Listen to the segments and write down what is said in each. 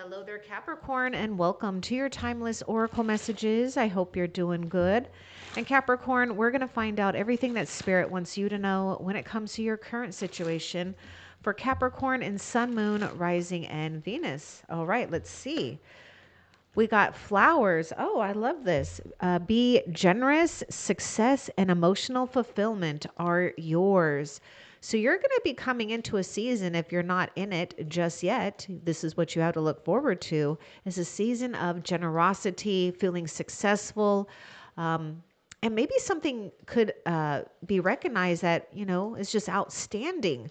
Hello there, Capricorn, and welcome to your timeless oracle messages. I hope you're doing good. And Capricorn, we're going to find out everything that Spirit wants you to know when it comes to your current situation for Capricorn and Sun, Moon, Rising, and Venus. All right, let's see. We got flowers. Oh, I love this. Be generous, success, and emotional fulfillment are yours. So you're going to be coming into a season, if you're not in it just yet, this is what you have to look forward to, is a season of generosity, feeling successful, and maybe something could be recognized that, is just outstanding.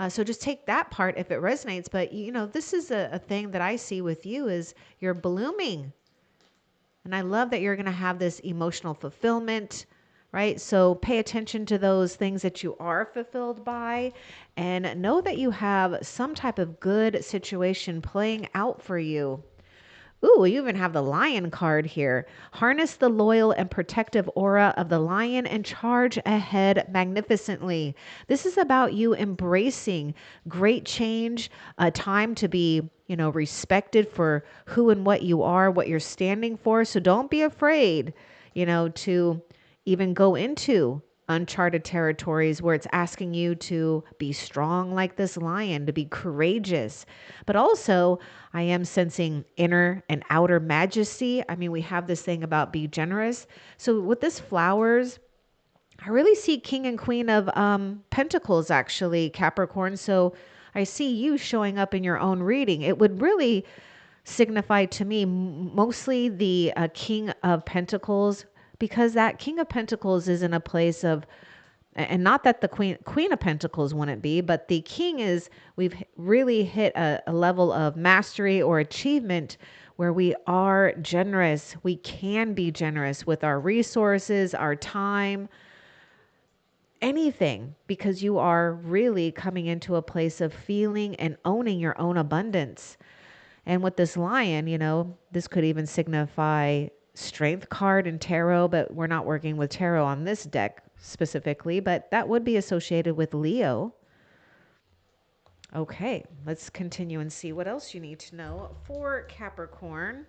So just take that part if it resonates. But, this is a thing that I see with you is you're blooming. And I love that you're going to have this emotional fulfillment, right? So pay attention to those things that you are fulfilled by and know that you have some type of good situation playing out for you. Ooh, you even have the lion card here. Harness the loyal and protective aura of the lion and charge ahead magnificently. This is about you embracing great change, a time to be, respected for who and what you are, what you're standing for. So don't be afraid, to even go into uncharted territories where it's asking you to be strong like this lion, to be courageous. But also, I am sensing inner and outer majesty. I mean, we have this thing about be generous. So with this flowers, I really see King and Queen of Pentacles, actually, Capricorn. So I see you showing up in your own reading. It would really signify to me mostly the King of Pentacles, because that King of Pentacles is in a place of, and not that the Queen of Pentacles wouldn't be, but the King is, we've really hit a level of mastery or achievement where we are generous. We can be generous with our resources, our time, anything, because you are really coming into a place of feeling and owning your own abundance. And with this lion, this could even signify strength card in tarot, but we're not working with tarot on this deck specifically, but that would be associated with Leo. Okay, let's continue and see what else you need to know for Capricorn.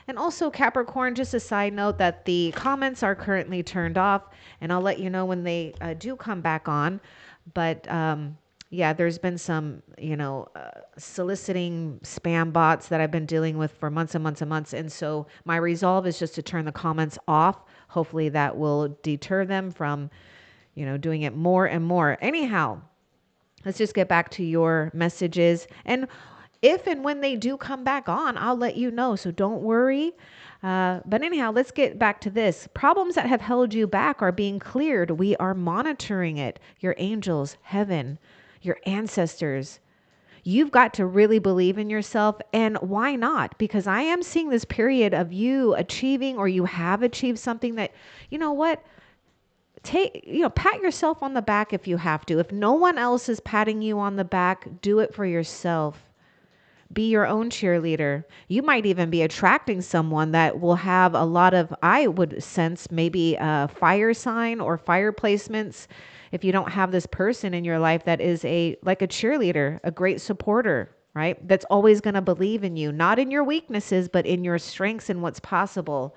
And also, Capricorn, just a side note that the comments are currently turned off, and I'll let you know when they do come back on. But yeah, there's been some, soliciting spam bots that I've been dealing with for months and months and months. And so my resolve is just to turn the comments off. Hopefully that will deter them from, doing it more and more. Anyhow, let's just get back to your messages. And if and when they do come back on, I'll let you know. So don't worry. But anyhow, let's get back to this. Problems that have held you back are being cleared. We are monitoring it. Your angels, heaven, your ancestors. You've got to really believe in yourself. And why not? Because I am seeing this period of you achieving, or you have achieved something that, you know what? Pat yourself on the back if you have to. If no one else is patting you on the back, do it for yourself. Be your own cheerleader. You might even be attracting someone that will have a lot of, I would sense, maybe a fire sign or fire placements. If you don't have this person in your life that is like a cheerleader, a great supporter, right? That's always going to believe in you, not in your weaknesses, but in your strengths and what's possible.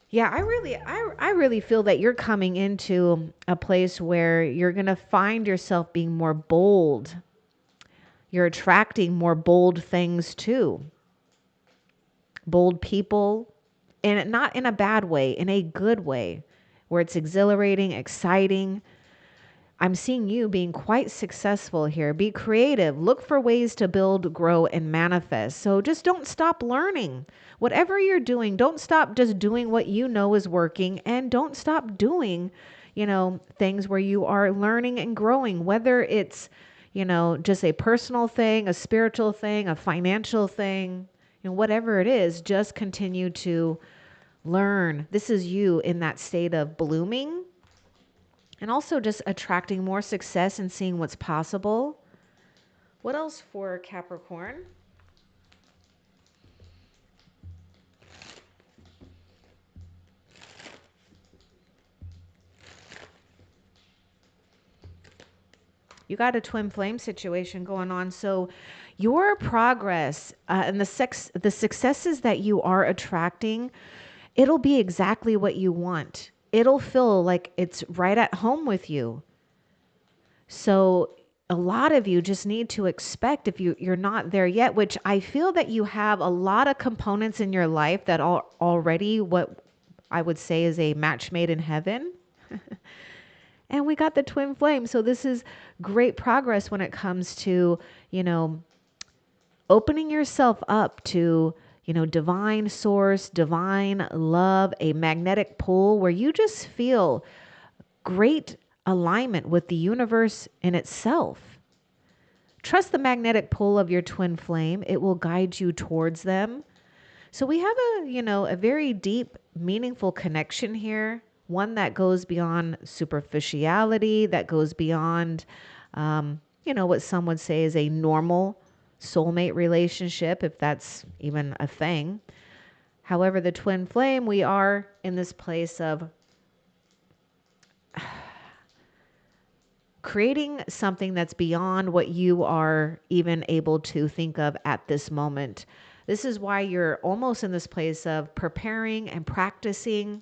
Yeah, I really feel that you're coming into a place where you're going to find yourself being more bold. You're attracting more bold things too. Bold people, and not in a bad way, in a good way, where it's exhilarating, exciting. I'm seeing you being quite successful here. Be creative. Look for ways to build, grow, and manifest. So just don't stop learning. Whatever you're doing, don't stop just doing what you know is working, and don't stop doing, things where you are learning and growing, whether it's, just a personal thing, a spiritual thing, a financial thing, whatever it is, just continue to learn. This is you in that state of blooming, and also just attracting more success and seeing what's possible. What else for Capricorn? You got a twin flame situation going on. So your progress and the successes that you are attracting, it'll be exactly what you want. It'll feel like it's right at home with you. So a lot of you just need to expect, if you're not there yet, which I feel that you have a lot of components in your life that are already what I would say is a match made in heaven. And we got the twin flame. So this is great progress when it comes to, you know, opening yourself up to, you know, divine source, divine love, a magnetic pull where you just feel great alignment with the universe in itself. Trust the magnetic pull of your twin flame. It will guide you towards them. So we have a very deep, meaningful connection here. One that goes beyond superficiality, that goes beyond, what some would say is a normal soulmate relationship, if that's even a thing. However, the twin flame, we are in this place of creating something that's beyond what you are even able to think of at this moment. This is why you're almost in this place of preparing and practicing,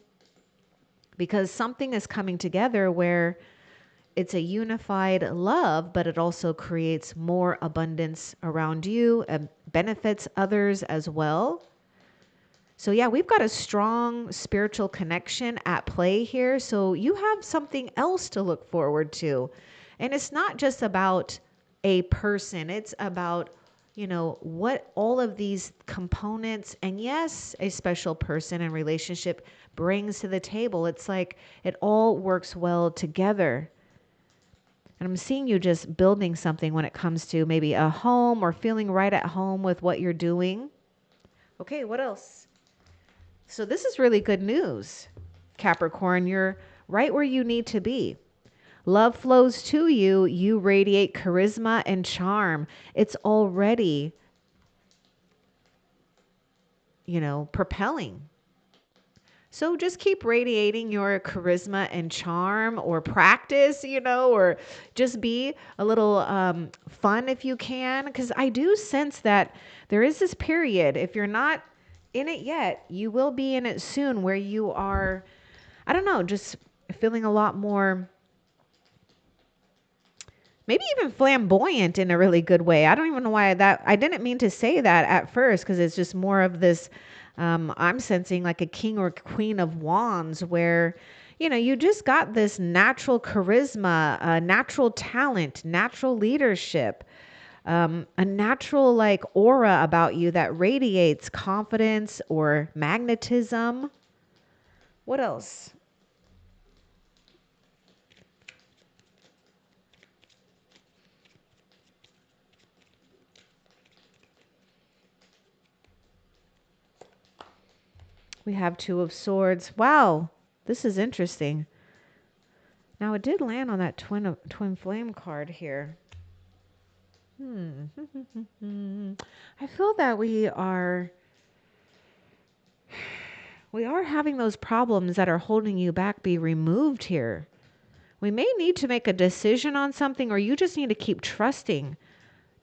because something is coming together where it's a unified love, but it also creates more abundance around you and benefits others as well. So yeah, we've got a strong spiritual connection at play here. So you have something else to look forward to. And it's not just about a person. It's about, what all of these components and yes, a special person and relationship brings to the table. It's like it all works well together. And I'm seeing you just building something when it comes to maybe a home or feeling right at home with what you're doing. Okay, what else? So this is really good news, Capricorn. You're right where you need to be. Love flows to you. You radiate charisma and charm. It's already, propelling. So just keep radiating your charisma and charm, or practice, or just be a little fun if you can. Because I do sense that there is this period, if you're not in it yet, you will be in it soon, where you are, I don't know, just feeling a lot more, maybe even flamboyant in a really good way. I don't even know why I didn't mean to say that at first, because it's just more of this, I'm sensing like a king or queen of wands where, you just got this natural charisma, natural talent, natural leadership, a natural like aura about you that radiates confidence or magnetism. What else? We have Two of Swords. Wow, this is interesting. Now it did land on that twin flame card here. I feel that we are having those problems that are holding you back be removed here. We may need to make a decision on something, or you just need to keep trusting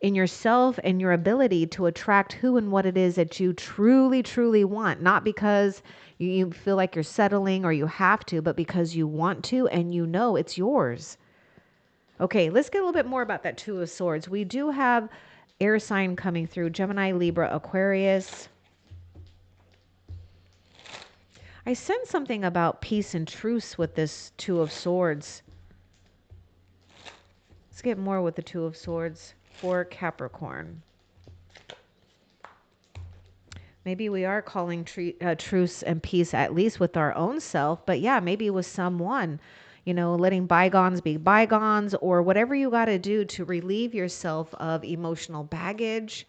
in yourself and your ability to attract who and what it is that you truly, truly want. Not because you feel like you're settling or you have to, but because you want to and you know it's yours. Okay, let's get a little bit more about that Two of Swords. We do have air sign coming through: Gemini, Libra, Aquarius. I sense something about peace and truce with this Two of Swords. Let's get more with the Two of Swords for Capricorn. Maybe we are calling truce and peace, at least with our own self. But yeah, maybe with someone, letting bygones be bygones, or whatever you got to do to relieve yourself of emotional baggage.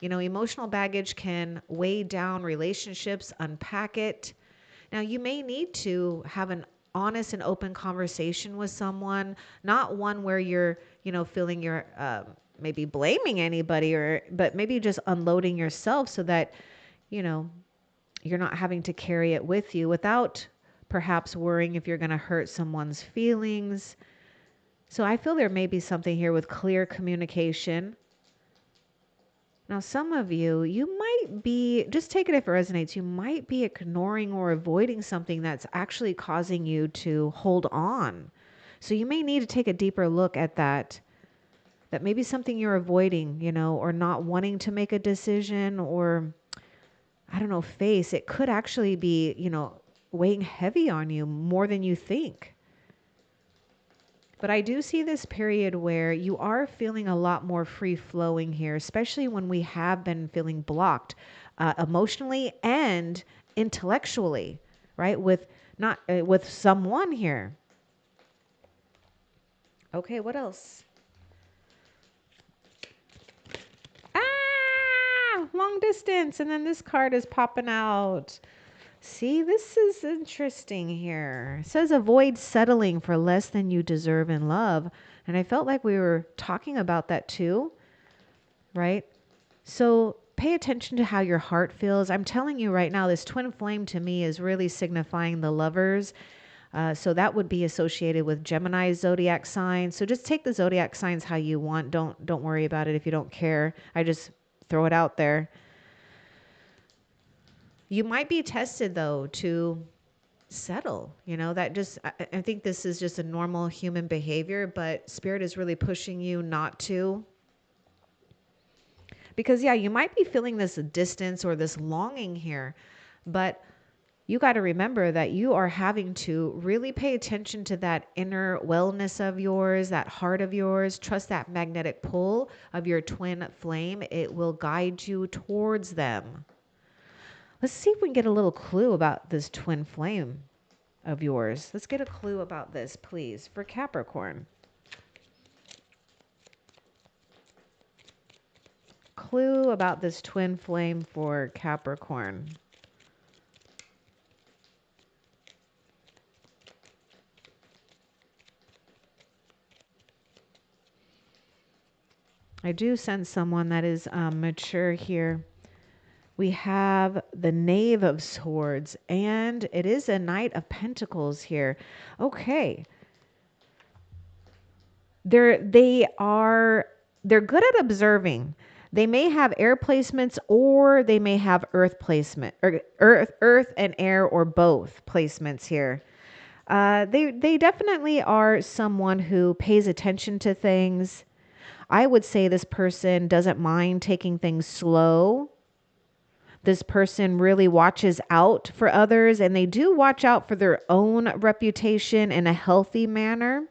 Emotional baggage can weigh down relationships, unpack it. Now, you may need to have an honest and open conversation with someone, not one where you're, feeling you're maybe blaming anybody, but maybe just unloading yourself so that, you're not having to carry it with you without perhaps worrying if you're going to hurt someone's feelings. So I feel there may be something here with clear communication. Now, some of you, you might be, just take it if it resonates, you might be ignoring or avoiding something that's actually causing you to hold on. So you may need to take a deeper look at that. That may be something you're avoiding, you know, or not wanting to make a decision, or I don't know, face. It could actually be, you know, weighing heavy on you more than you think. But I do see this period where you are feeling a lot more free flowing here, especially when we have been feeling blocked emotionally and intellectually, right? With not with someone here. Okay, what else? Ah, long distance. And then this card is popping out. See, this is interesting here. It says avoid settling for less than you deserve in love. And I felt like we were talking about that too, right? So pay attention to how your heart feels. I'm telling you right now, this twin flame to me is really signifying the lovers. So that would be associated with Gemini zodiac signs. So just take the zodiac signs how you want. Don't worry about it if you don't care. I just throw it out there. You might be tested though to settle, you know, that just, I think this is just a normal human behavior, but spirit is really pushing you not to. Because yeah, you might be feeling this distance or this longing here, but you got to remember that you are having to really pay attention to that inner wellness of yours, that heart of yours. Trust that magnetic pull of your twin flame. It will guide you towards them. Let's see if we can get a little clue about this twin flame of yours. Let's get a clue about this, please, for Capricorn. Clue about this twin flame for Capricorn. I do sense someone that is mature here. We have the Knave of Swords, and it is a Knight of Pentacles here. Okay. They're good at observing. They may have air placements or they may have earth placement, or earth and air, or both placements here. They definitely are someone who pays attention to things. I would say this person doesn't mind taking things slow. This person really watches out for others, and they do watch out for their own reputation in a healthy manner.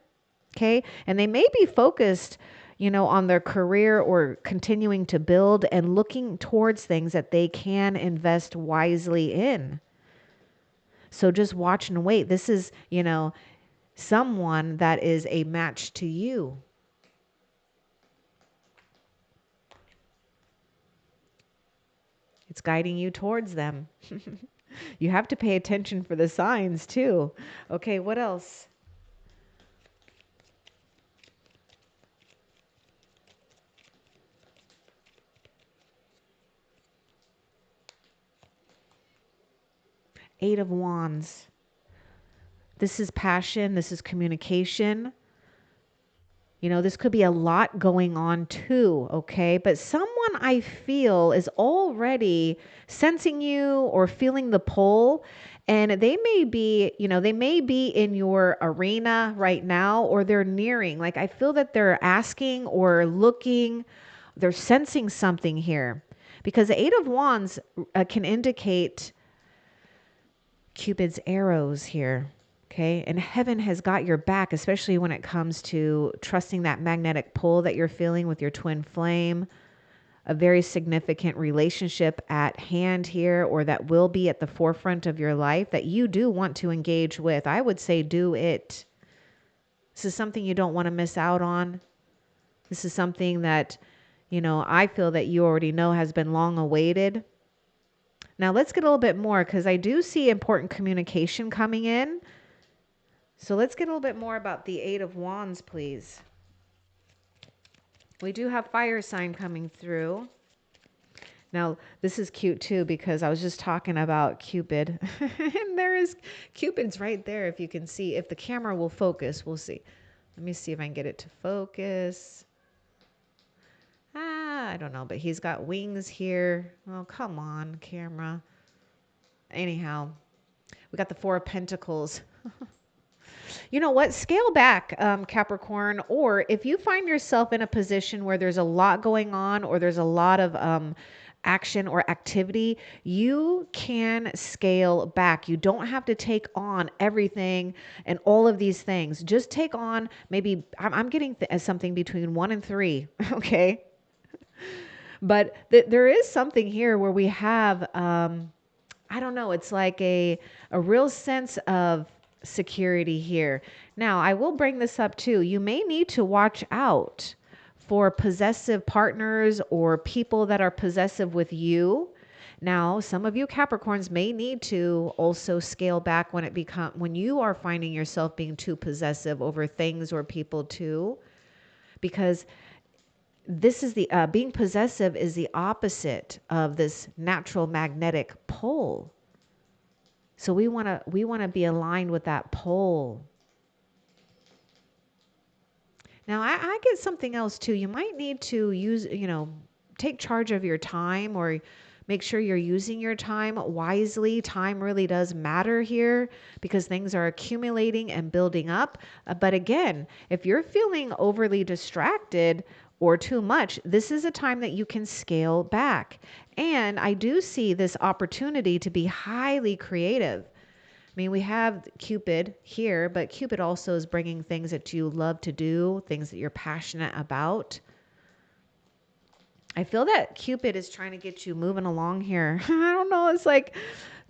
Okay. And they may be focused, you know, on their career or continuing to build and looking towards things that they can invest wisely in. So just watch and wait. This is, you know, someone that is a match to you. It's guiding you towards them. You have to pay attention for the signs too. Okay, what else? Eight of Wands. This is passion. This is communication. You know, this could be a lot going on too, okay? But someone I feel is already sensing you or feeling the pull, and they may be, you know, they may be in your arena right now, or they're nearing. Like I feel that they're asking or looking, they're sensing something here. Because the Eight of Wands can indicate Cupid's arrows here. Okay. And heaven has got your back, especially when it comes to trusting that magnetic pull that you're feeling with your twin flame. A very significant relationship at hand here, or that will be at the forefront of your life that you do want to engage with. I would say do it. This is something you don't want to miss out on. This is something that, you know, I feel that you already know has been long awaited. Now let's get a little bit more, because I do see important communication coming in. So let's get a little bit more about the Eight of Wands, please. We do have fire sign coming through. Now, this is cute too, because I was just talking about Cupid. And there is Cupid's right there, if you can see. If the camera will focus, we'll see. Let me see if I can get it to focus. I don't know, but he's got wings here. Oh, come on, camera. Anyhow, we got the Four of Pentacles. You know what? Scale back, Capricorn. Or if you find yourself in a position where there's a lot going on or there's a lot of action or activity, you can scale back. You don't have to take on everything and all of these things. Just take on maybe, I'm getting something between 1 and 3. Okay. But there is something here where we have, I don't know, it's like a real sense of security here. Now, I will bring this up too. You may need to watch out for possessive partners or people that are possessive with you. Now, some of you Capricorns may need to also scale back when you are finding yourself being too possessive over things or people too, because this is the being possessive is the opposite of this natural magnetic pole. So we want to be aligned with that pole. Now I get something else too. You might need to take charge of your time, or make sure you're using your time wisely. Time really does matter here because things are accumulating and building up. But again, if you're feeling overly distracted or too much, this is a time that you can scale back. And I do see this opportunity to be highly creative. I mean, we have Cupid here, but Cupid also is bringing things that you love to do, things that you're passionate about. I feel that Cupid is trying to get you moving along here. I don't know. It's like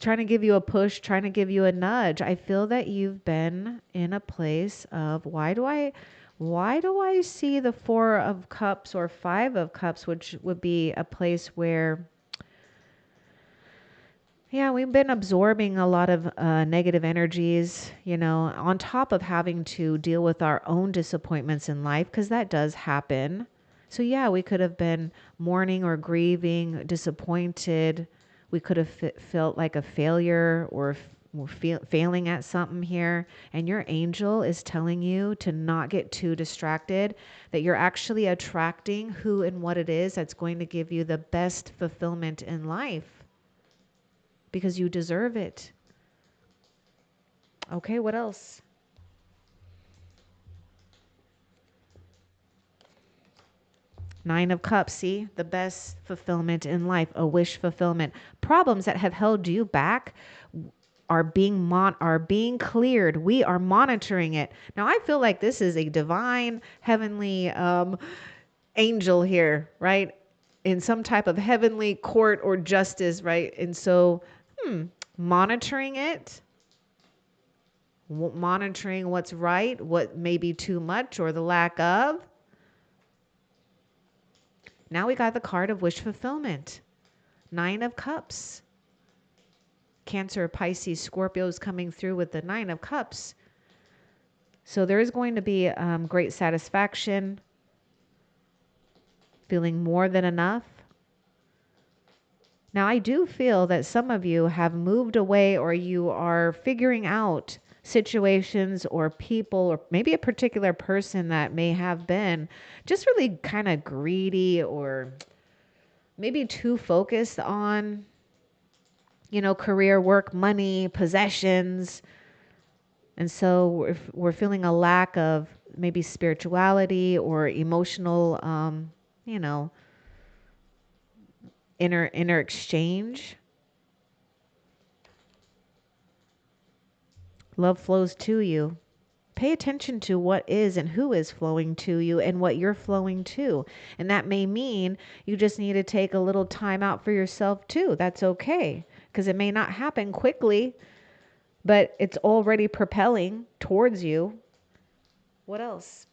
trying to give you a push, trying to give you a nudge. I feel that you've been in a place of why do I see the Four of Cups or Five of Cups, which would be a place where, yeah, we've been absorbing a lot of negative energies, on top of having to deal with our own disappointments in life, because that does happen. So yeah, we could have been mourning or grieving, disappointed. We could have felt like a failure or failing at something here. And your angel is telling you to not get too distracted, that you're actually attracting who and what it is that's going to give you the best fulfillment in life, because you deserve it. Okay, what else? Nine of Cups, see, the best fulfillment in life, a wish fulfillment. Problems that have held you back are being cleared. We are monitoring it. Now, I feel like this is a divine heavenly angel here, right? In some type of heavenly court or justice, right? And so, monitoring it, monitoring what's right, what may be too much or the lack of. Now we got the card of wish fulfillment. Nine of Cups. Cancer, Pisces, Scorpios coming through with the Nine of Cups. So there is going to be great satisfaction, feeling more than enough. Now, I do feel that some of you have moved away, or you are figuring out situations or people, or maybe a particular person that may have been just really kind of greedy, or maybe too focused on, career, work, money, possessions. And so we're feeling a lack of maybe spirituality or emotional, inner exchange. Love flows to you. Pay attention to what is and who is flowing to you and what you're flowing to. And that may mean you just need to take a little time out for yourself too. That's okay, because it may not happen quickly, but it's already propelling towards you. What else?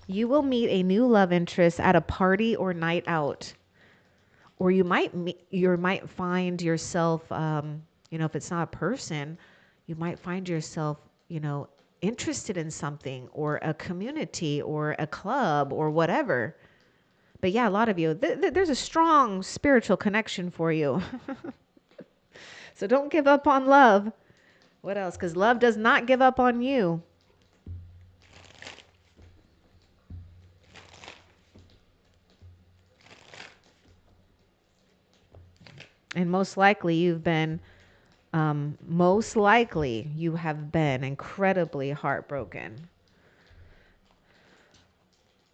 You will meet a new love interest at a party or night out. Or you might find yourself, if it's not a person, you might find yourself, interested in something, or a community or a club or whatever. But yeah, a lot of you, there's a strong spiritual connection for you. So don't give up on love. What else? Because love does not give up on you. And most likely you have been incredibly heartbroken.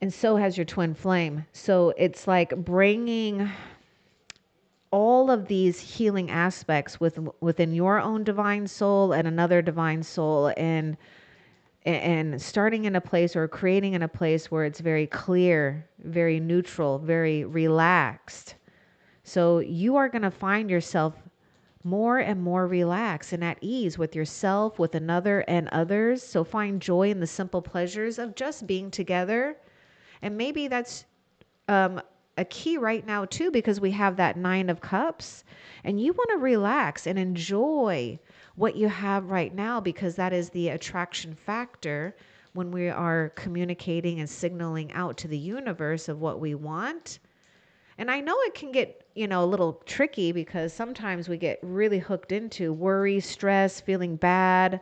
And so has your twin flame. So it's like bringing all of these healing aspects within your own divine soul and another divine soul, and starting in a place or creating in a place where it's very clear, very neutral, very relaxed. So you are going to find yourself more and more relaxed and at ease with yourself, with another, and others. So find joy in the simple pleasures of just being together. And maybe that's a key right now too, because we have that 9 of Cups, and you want to relax and enjoy what you have right now, because that is the attraction factor when we are communicating and signaling out to the universe of what we want. And I know it can get, a little tricky, because sometimes we get really hooked into worry, stress, feeling bad,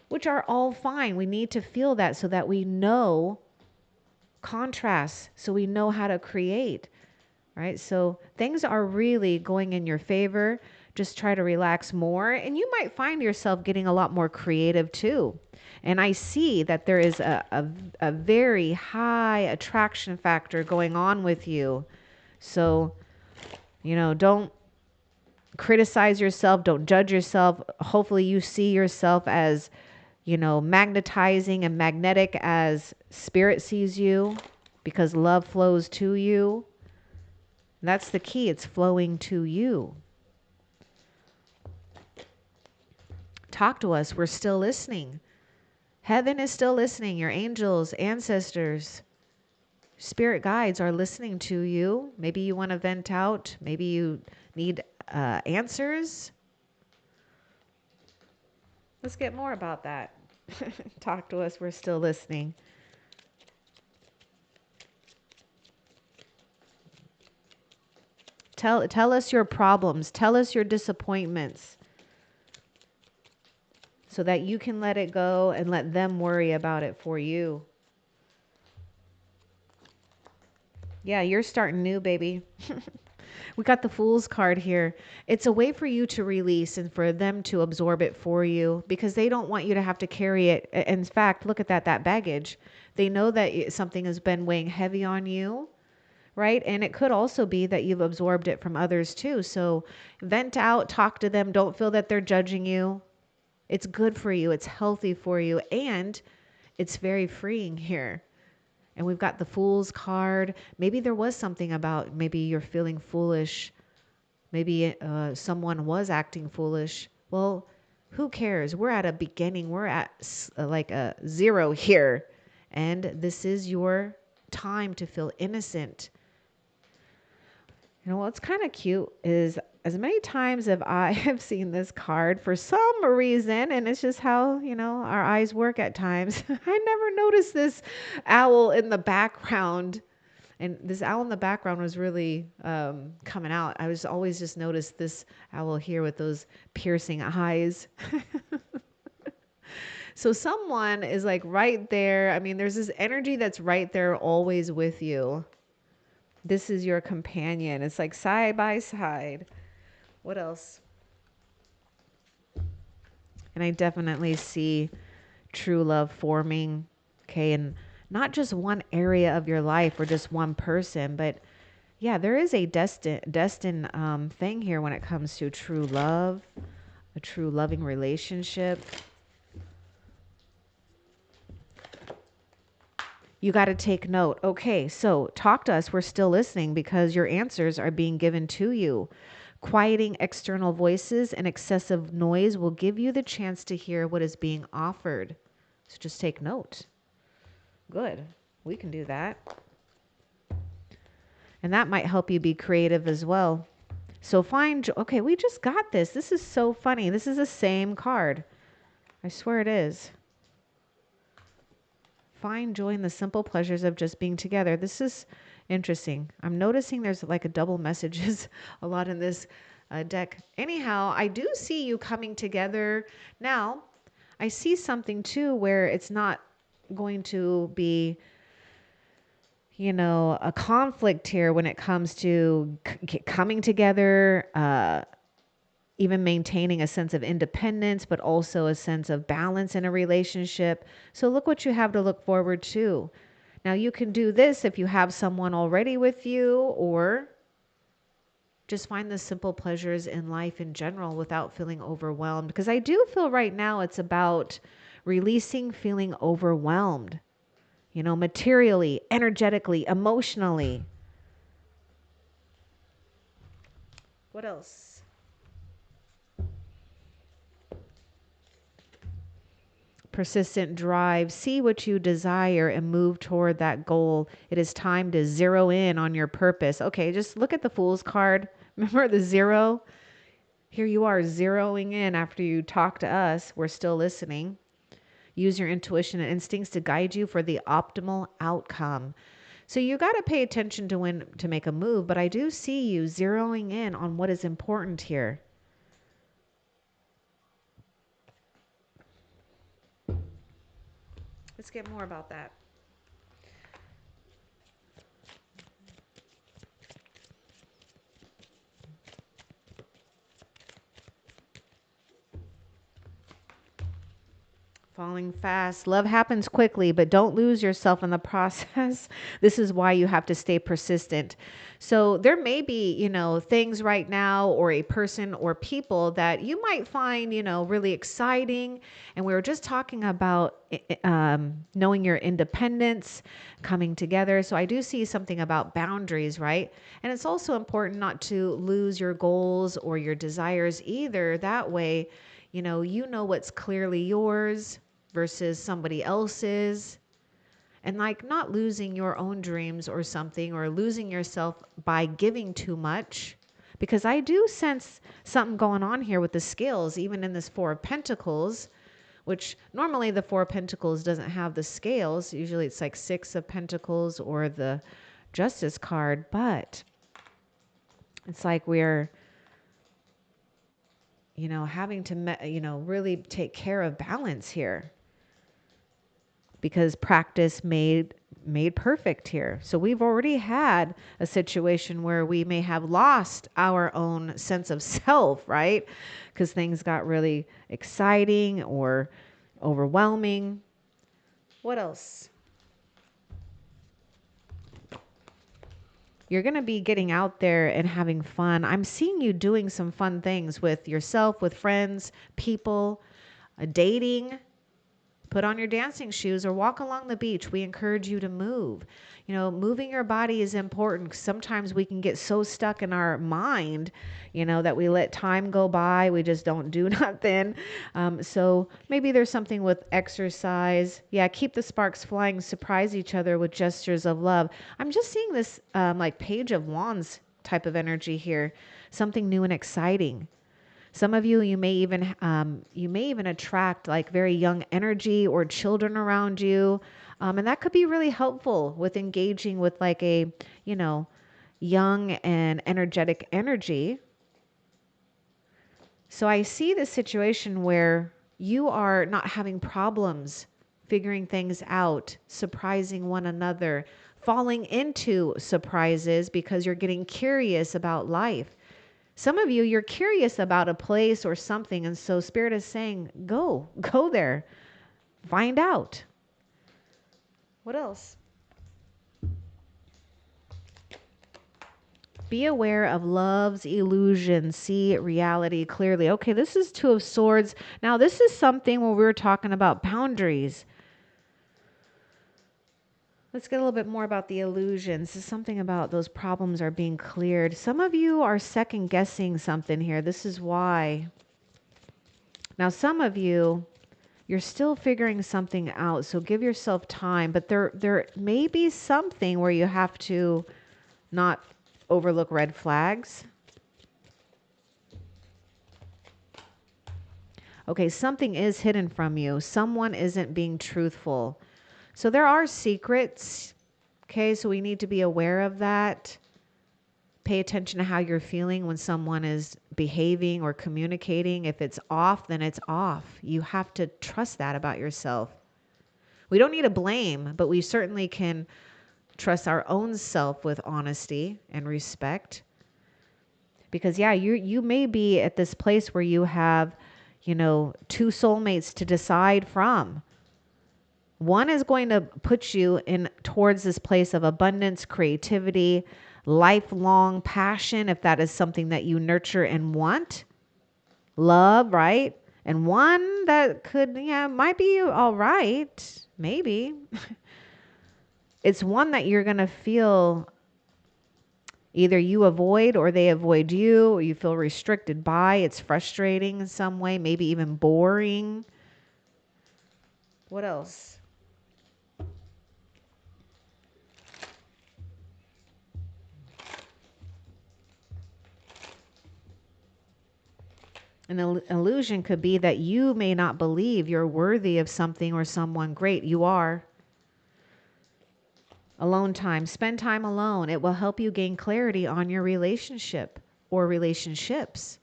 which are all fine. We need to feel that so that we know contrasts, so we know how to create, right? So things are really going in your favor. Just try to relax more, and you might find yourself getting a lot more creative too. And I see that there is a very high attraction factor going on with you. So, don't criticize yourself. Don't judge yourself. Hopefully you see yourself as, magnetizing and magnetic as spirit sees you, because love flows to you. That's the key. It's flowing to you. Talk to us. We're still listening. Heaven is still listening. Your angels, ancestors, spirit guides are listening to you. Maybe you want to vent out. Maybe you need answers. Let's get more about that. Talk to us. We're still listening. Tell us your problems. Tell us your disappointments, so that you can let it go and let them worry about it for you. Yeah, you're starting new, baby. We got the Fool's card here. It's a way for you to release and for them to absorb it for you, because they don't want you to have to carry it. In fact, look at that baggage. They know that something has been weighing heavy on you, right? And it could also be that you've absorbed it from others too. So vent out, talk to them. Don't feel that they're judging you. It's good for you. It's healthy for you. And it's very freeing here. And we've got the Fool's card. Maybe there was something about, maybe you're feeling foolish. Maybe someone was acting foolish. Well, who cares? We're at a beginning. We're at like a 0 here. And this is your time to feel innocent. What's kind of cute is, as many times as I have seen this card for some reason, and it's just how, our eyes work at times, I never noticed this owl in the background. And this owl in the background was really coming out. I was always just noticed this owl here with those piercing eyes. So someone is like right there. I mean, there's this energy that's right there always with you. This is your companion. It's like side by side. What else? And I definitely see true love forming. Okay. And not just one area of your life or just one person, but yeah, there is a destined thing here when it comes to true love, a true loving relationship. You got to take note. Okay, so talk to us. We're still listening, because your answers are being given to you. Quieting external voices and excessive noise will give you the chance to hear what is being offered. So just take note. Good. We can do that. And that might help you be creative as well. So okay, we just got this. This is so funny. This is the same card. I swear it is. Find joy in the simple pleasures of just being together. This is interesting. I'm noticing there's like a double messages a lot in this deck. Anyhow, I do see you coming together. Now, I see something too where it's not going to be, a conflict here when it comes to coming together, even maintaining a sense of independence, but also a sense of balance in a relationship. So look what you have to look forward to. Now you can do this if you have someone already with you, or just find the simple pleasures in life in general without feeling overwhelmed. Because I do feel right now it's about releasing feeling overwhelmed, materially, energetically, emotionally. What else? Persistent drive. See what you desire and move toward that goal. It is time to zero in on your purpose. Okay, just look at the Fool's card. Remember the zero? Here you are zeroing in after you talk to us. We're still listening. Use your intuition and instincts to guide you for the optimal outcome. So you got to pay attention to when to make a move, but I do see you zeroing in on what is important here. Let's get more about that. Falling fast. Love happens quickly, but don't lose yourself in the process. This is why you have to stay persistent. So there may be, things right now or a person or people that you might find, really exciting. And we were just talking about knowing your independence, coming together. So I do see something about boundaries, right? And it's also important not to lose your goals or your desires either. That way, you know what's clearly yours versus somebody else's. And like not losing your own dreams or something, or losing yourself by giving too much. Because I do sense something going on here with the scales, even in this Four of Pentacles, which normally the Four of Pentacles doesn't have the scales. Usually it's like Six of Pentacles or the Justice card. But it's like we're having to, really take care of balance here, because practice made perfect here. So we've already had a situation where we may have lost our own sense of self, right? Because things got really exciting or overwhelming. What else? You're going to be getting out there and having fun. I'm seeing you doing some fun things with yourself, with friends, people, dating. Put on your dancing shoes or walk along the beach. We encourage you to move. Moving your body is important. Sometimes we can get so stuck in our mind, that we let time go by. We just don't do nothing. So maybe there's something with exercise. Yeah, keep the sparks flying. Surprise each other with gestures of love. I'm just seeing this like Page of Wands type of energy here. Something new and exciting. Some of you may even attract like very young energy or children around you. And that could be really helpful with engaging with like a, young and energetic energy. So I see this situation where you are not having problems figuring things out, surprising one another, falling into surprises because you're getting curious about life. Some of you, you're curious about a place or something, and so Spirit is saying, go there, find out. What else? Be aware of love's illusion. See reality clearly. Okay, this is Two of Swords. Now, this is something where we were talking about boundaries. Let's get a little bit more about the illusions. This is something about those problems are being cleared. Some of you are second guessing something here. This is why. Now, some of you, you're still figuring something out. So give yourself time. But there may be something where you have to not overlook red flags. Okay, something is hidden from you. Someone isn't being truthful. So there are secrets. Okay, so we need to be aware of that. Pay attention to how you're feeling when someone is behaving or communicating. If it's off, then it's off. You have to trust that about yourself. We don't need to blame, but we certainly can trust our own self with honesty and respect. Because yeah, you may be at this place where you have, two soulmates to decide from. One is going to put you in towards this place of abundance, creativity, lifelong passion, if that is something that you nurture and want. Love, right? And one that might be all right, maybe. It's one that you're going to feel either you avoid or they avoid you, or you feel restricted by. It's frustrating in some way, maybe even boring. What else? An illusion could be that you may not believe you're worthy of something or someone great. You are. Alone time. Spend time alone. It will help you gain clarity on your relationship or relationships.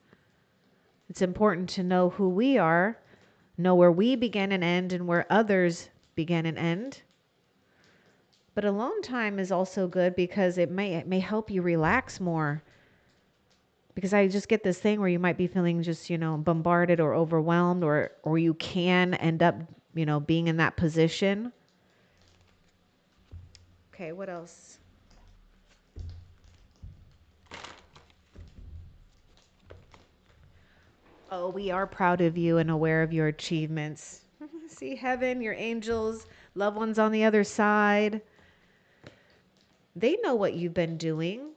It's important to know who we are, know where we begin and end, and where others begin and end. But alone time is also good because it may help you relax more. Because I just get this thing where you might be feeling just, bombarded or overwhelmed, or you can end up, being in that position. Okay, what else? Oh, we are proud of you and aware of your achievements. See heaven, your angels, loved ones on the other side. They know what you've been doing.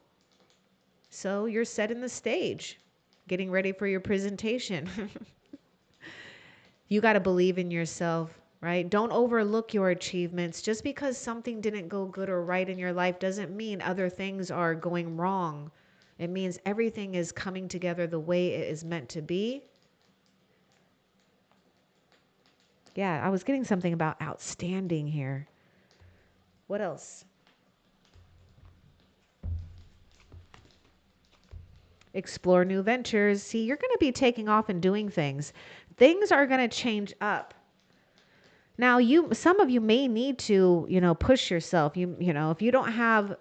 So you're setting the stage, getting ready for your presentation. You got to believe in yourself, right? Don't overlook your achievements. Just because something didn't go good or right in your life doesn't mean other things are going wrong. It means everything is coming together the way it is meant to be. Yeah, I was getting something about outstanding here. What else? Explore new ventures. See, you're going to be taking off and doing things. Things are going to change up. Now, some of you may need to, push yourself. If you don't have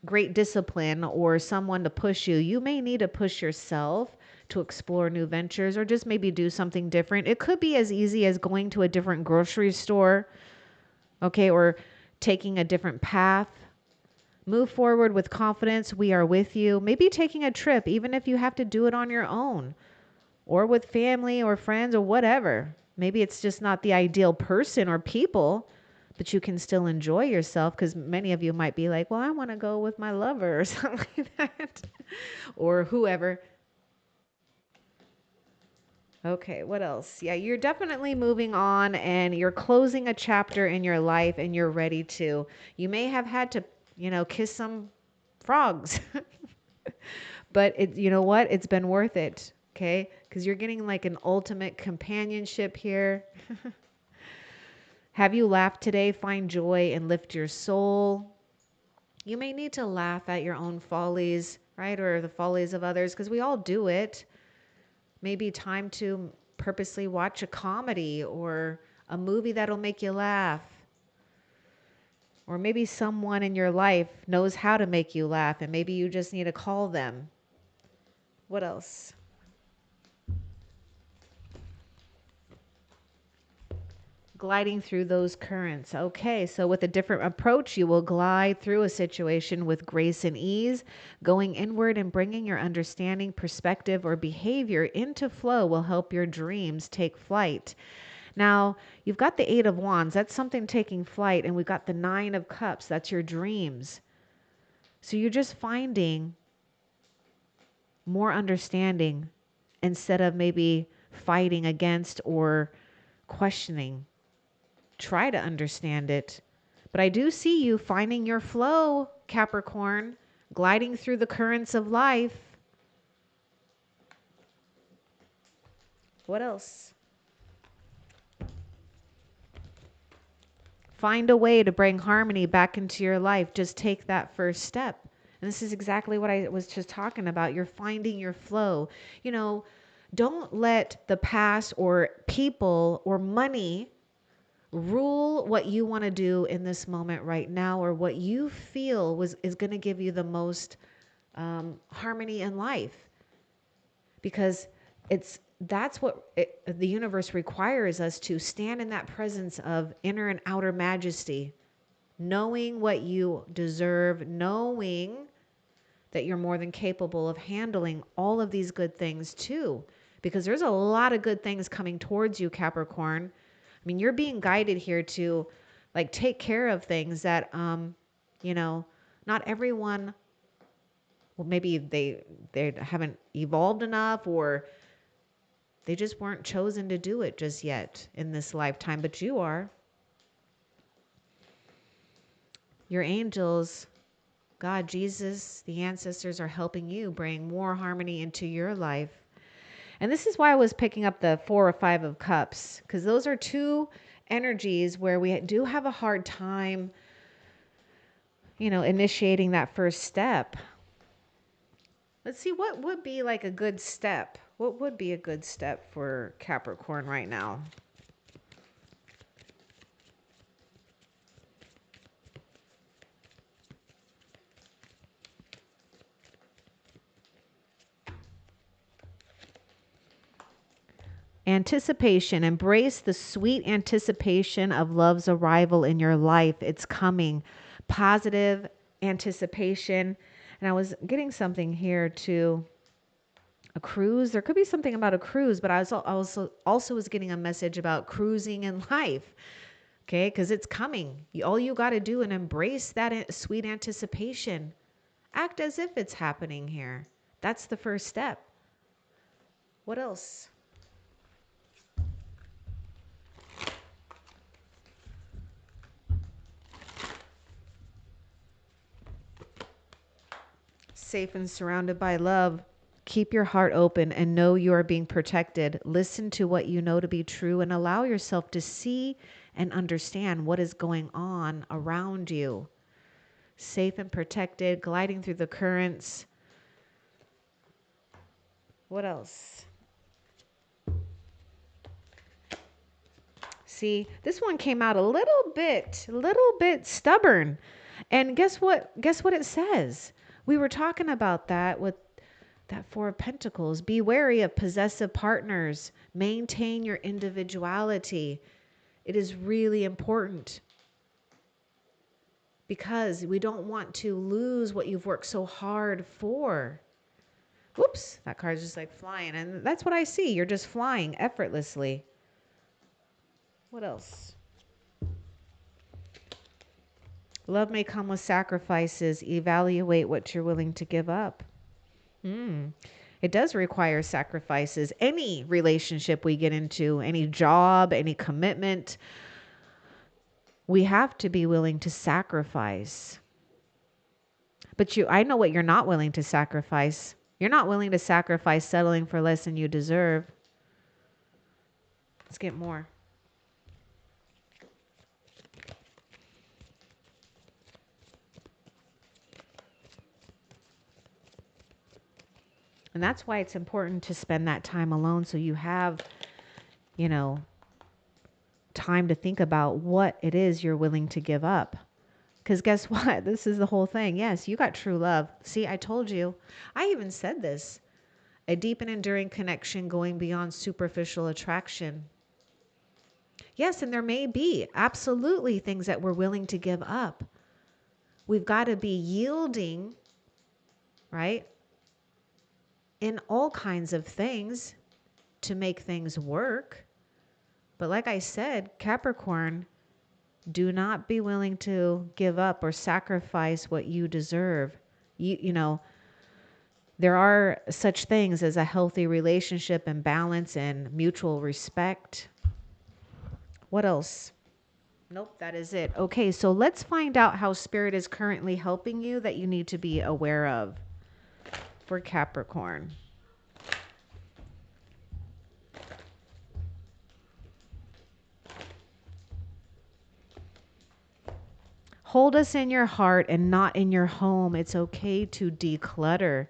great discipline or someone to push you, you may need to push yourself to explore new ventures or just maybe do something different. It could be as easy as going to a different grocery store, okay, or taking a different path. Move forward with confidence. We are with you. Maybe taking a trip, even if you have to do it on your own or with family or friends or whatever. Maybe it's just not the ideal person or people, but you can still enjoy yourself, because many of you might be like, well, I want to go with my lover or something like that, or whoever. Okay, what else? Yeah, you're definitely moving on and you're closing a chapter in your life and you're ready to. You may have had to, kiss some frogs, but you know what? It's been worth it, okay? Because you're getting like an ultimate companionship here. Have you laughed today? Find joy and lift your soul. You may need to laugh at your own follies, right? Or the follies of others, because we all do it. Maybe time to purposely watch a comedy or a movie that'll make you laugh. Or maybe someone in your life knows how to make you laugh and maybe you just need to call them. What else? Gliding through those currents. Okay, so with a different approach, you will glide through a situation with grace and ease. Going inward and bringing your understanding, perspective, or behavior into flow will help your dreams take flight. Now, you've got the Eight of Wands. That's something taking flight. And we've got the Nine of Cups. That's your dreams. So you're just finding more understanding instead of maybe fighting against or questioning. Try to understand it. But I do see you finding your flow, Capricorn, gliding through the currents of life. What else? Find a way to bring harmony back into your life. Just take that first step. And this is exactly what I was just talking about. You're finding your flow. You know, don't let the past or people or money rule what you want to do in this moment right now, or what you feel is going to give you the most harmony in life, because that's what the universe requires us to stand in that presence of inner and outer majesty, knowing what you deserve, knowing that you're more than capable of handling all of these good things too, because there's a lot of good things coming towards you, Capricorn. I mean, you're being guided here to like take care of things that, you know, not everyone, well, maybe they haven't evolved enough, or they just weren't chosen to do it just yet in this lifetime, but you are. Your angels, God, Jesus, the ancestors are helping you bring more harmony into your life. And this is why I was picking up the 4 or 5 of cups, because those are two energies where we do have a hard time, you know, initiating that first step. Let's see, what would be like a good step? What would be a good step for Capricorn right now? Anticipation. Embrace the sweet anticipation of love's arrival in your life. It's coming. Positive anticipation. And I was getting something here too. A cruise. There could be something about a cruise, but I also was getting a message about cruising in life. Okay, because it's coming. All you got to do and embrace that sweet anticipation. Act as if it's happening here. That's the first step. What else? Safe and surrounded by love. Keep your heart open and know you are being protected. Listen to what you know to be true and allow yourself to see and understand what is going on around you. Safe and protected, gliding through the currents. What else? See, this one came out a little bit stubborn. And guess what? Guess what it says? We were talking about that with that 4 of Pentacles. Be wary of possessive partners. Maintain your individuality. It is really important, because we don't want to lose what you've worked so hard for. Whoops, that card's just like flying. And that's what I see. You're just flying effortlessly. What else? Love may come with sacrifices. Evaluate what you're willing to give up. It does require sacrifices. Any relationship we get into, any job, any commitment, we have to be willing to sacrifice. But I know what you're not willing to sacrifice. You're not willing to sacrifice settling for less than you deserve. Let's get more. And that's why it's important to spend that time alone, so you have, you know, time to think about what it is you're willing to give up. Because guess what? This is the whole thing. Yes, you got true love. See, I told you. I even said this. A deep and enduring connection going beyond superficial attraction. Yes, and there may be absolutely things that we're willing to give up. We've got to be yielding, right, in all kinds of things to make things work. But like I said, Capricorn, do not be willing to give up or sacrifice what you deserve. You know, there are such things as a healthy relationship and balance and mutual respect. What else? Nope, that is it. Okay, so let's find out how Spirit is currently helping you that you need to be aware of for Capricorn. Hold us in your heart and not in your home. It's okay to declutter.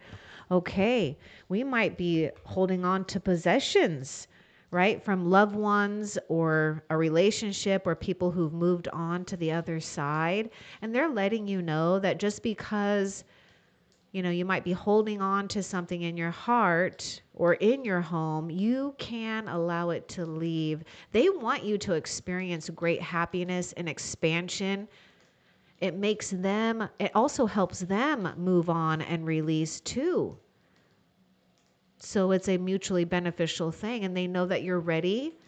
Okay, we might be holding on to possessions, right? From loved ones or a relationship or people who've moved on to the other side. And they're letting you know that just because, you know, you might be holding on to something in your heart or in your home, you can allow it to leave. They want you to experience great happiness and expansion. It makes them, it also helps them move on and release too. So it's a mutually beneficial thing. And they know that you're ready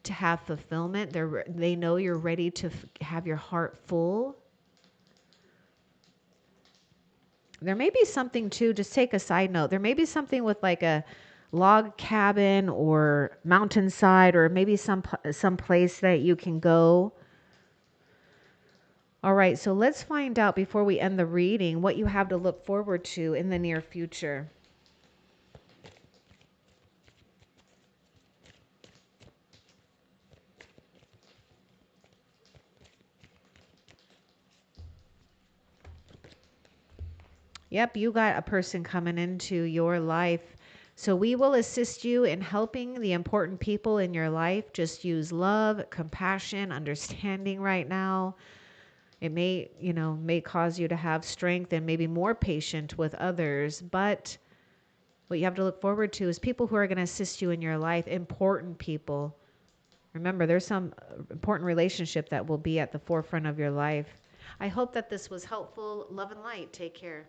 to have fulfillment. They know you're ready to have your heart full. There may be something too, just take a side note. There may be something with like a log cabin or mountainside or maybe some place that you can go. All right, so let's find out before we end the reading what you have to look forward to in the near future. Yep, you got a person coming into your life. So we will assist you in helping the important people in your life. Just use love, compassion, understanding right now. It may, you know, may cause you to have strength and maybe more patient with others. But what you have to look forward to is people who are going to assist you in your life, important people. Remember, there's some important relationship that will be at the forefront of your life. I hope that this was helpful. Love and light. Take care.